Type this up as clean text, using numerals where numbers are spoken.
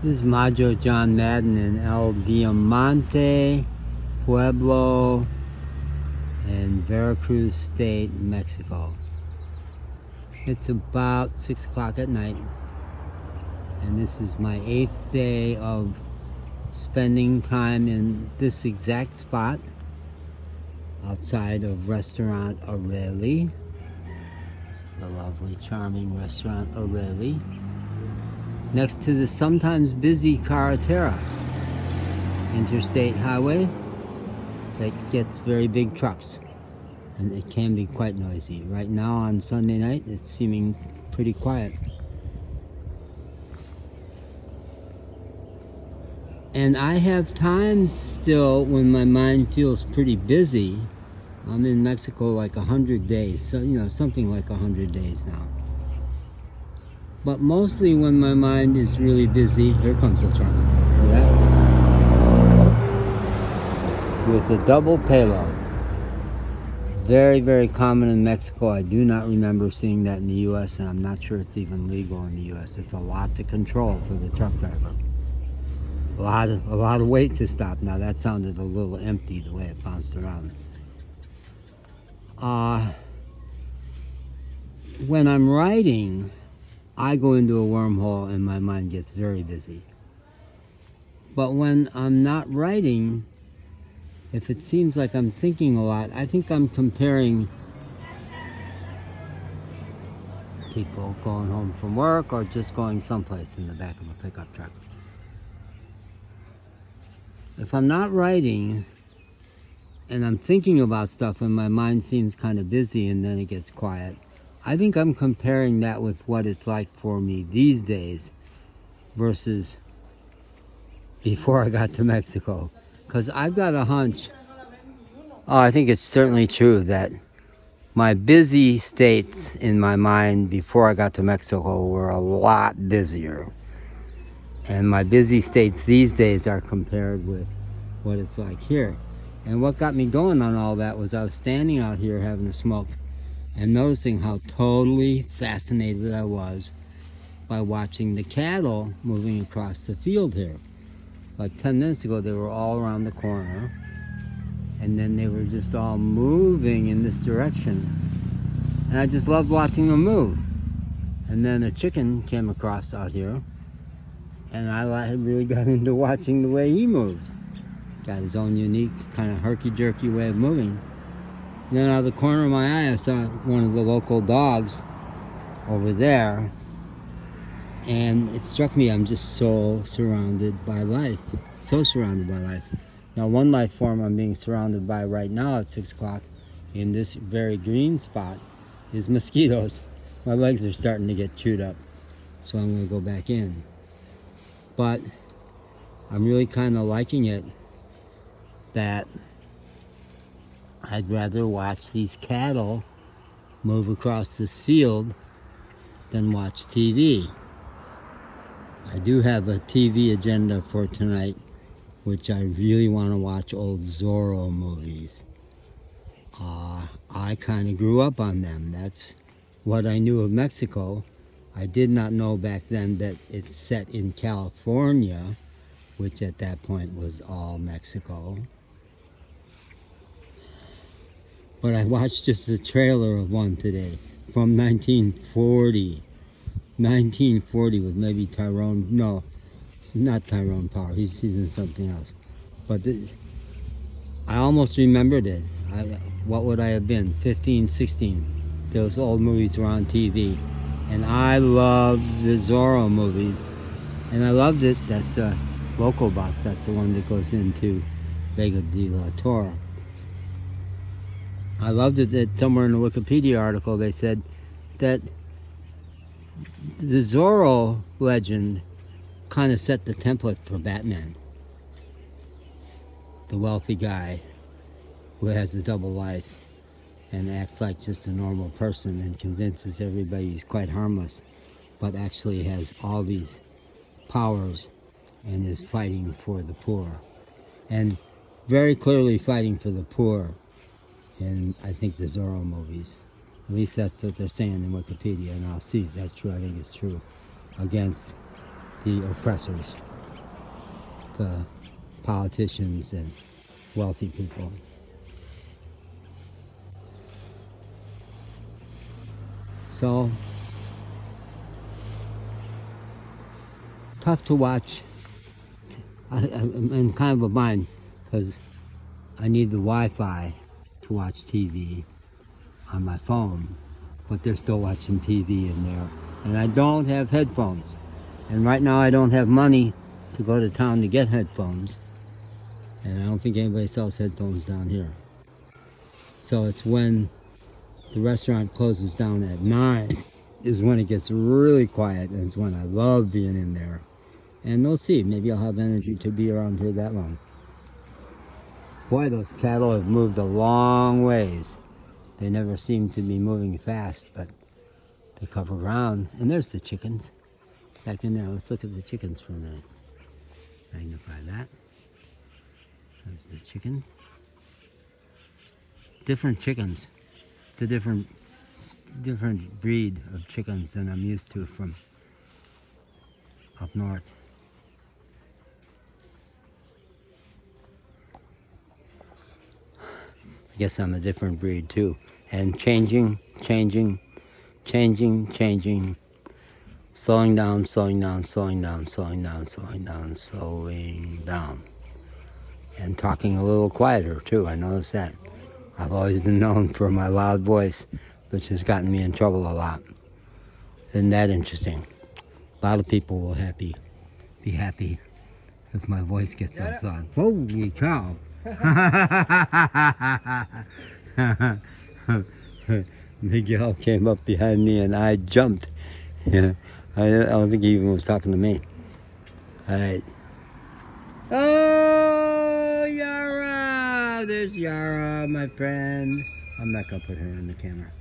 This is Majo John Madden in El Diamante, Pueblo, in Veracruz State, Mexico. It's about 6 o'clock at night, and this is my 8th day of spending time in this exact spot outside of Restaurant Arely. It's the lovely, charming Restaurant Arely, next to the sometimes busy Carretera, interstate highway that gets very big trucks, and it can be quite noisy. Right now on Sunday night it's seeming pretty quiet. And I have times still when my mind feels pretty busy. I'm in Mexico like 100 days, so something like 100 days now. But mostly when my mind is really busy, here comes the truck. Hear that? With a double payload. Very, very common in Mexico. I do not remember seeing that in the U.S., and I'm not sure it's even legal in the U.S. It's a lot to control for the truck driver. A lot of weight to stop. Now that sounded a little empty the way it bounced around. When I'm writing, I go into a wormhole and my mind gets very busy. But when I'm not writing, if it seems like I'm thinking a lot, I think I'm comparing people going home from work or just going someplace in the back of a pickup truck. If I'm not writing and I'm thinking about stuff and my mind seems kind of busy and then it gets quiet, I think I'm comparing that with what it's like for me these days versus before I got to Mexico. Because I've got a hunch, I think it's certainly true that my busy states in my mind before I got to Mexico were a lot busier. And my busy states these days are compared with what it's like here. And what got me going on all that was I was standing out here having a smoke and noticing how totally fascinated I was by watching the cattle moving across the field here. Like 10 minutes ago, they were all around the corner, and then they were just all moving in this direction. And I just loved watching them move. And then a chicken came across out here, and I really got into watching the way he moved. Got his own unique kind of herky-jerky way of moving. And then out of the corner of my eye, I saw one of the local dogs over there, and it struck me I'm just so surrounded by life. So surrounded by life. Now, one life form I'm being surrounded by right now at 6 o'clock in this very green spot is mosquitoes. My legs are starting to get chewed up, so I'm going to go back in. But I'm really kind of liking it that I'd rather watch these cattle move across this field than watch TV. I do have a TV agenda for tonight, which I really want to watch old Zorro movies. I kind of grew up on them. That's what I knew of Mexico. I did not know back then that it's set in California, which at that point was all Mexico. But I watched just the trailer of one today from 1940. 1940 with maybe Tyrone. No, it's not Tyrone Power. He's in something else. But I almost remembered it. What would I have been? 15, 16. Those old movies were on TV. And I loved the Zorro movies. And I loved it. That's a local bus. That's the one that goes into Vega de la Torre. I loved it that somewhere in the Wikipedia article they said that the Zorro legend kind of set the template for Batman. The wealthy guy who has a double life and acts like just a normal person and convinces everybody he's quite harmless, but actually has all these powers and is fighting for the poor. And very clearly fighting for the poor in, I think, the Zorro movies. At least that's what they're saying in Wikipedia, and I'll see if that's true. I think it's true. Against the oppressors. politicians and wealthy people. So, tough to watch. I'm in kind of a bind because I need the Wi-Fi to watch TV on my phone, but they're still watching TV in there. And I don't have headphones. And right now I don't have money to go to town to get headphones. And I don't think anybody sells headphones down here. So it's when the restaurant closes down at 9 is when it gets really quiet, and it's when I love being in there. And we'll see, maybe I'll have energy to be around here that long. Boy, those cattle have moved a long ways. They never seem to be moving fast, but they cover ground. And there's the chickens back in there. Let's look at the chickens for a minute. Magnify that. There's the chickens. Different chickens. It's a different breed of chickens than I'm used to from up north. I guess I'm a different breed too. And changing. Slowing down. And talking a little quieter too, I noticed that. I've always been known for my loud voice, which has gotten me in trouble a lot. Isn't that interesting? A lot of people will be happy if my voice gets all loud. Holy cow! Miguel came up behind me and I jumped. Yeah, I don't think he even was talking to me. Alright. Oh, Yara! There's Yara, my friend. I'm not gonna put her in the camera.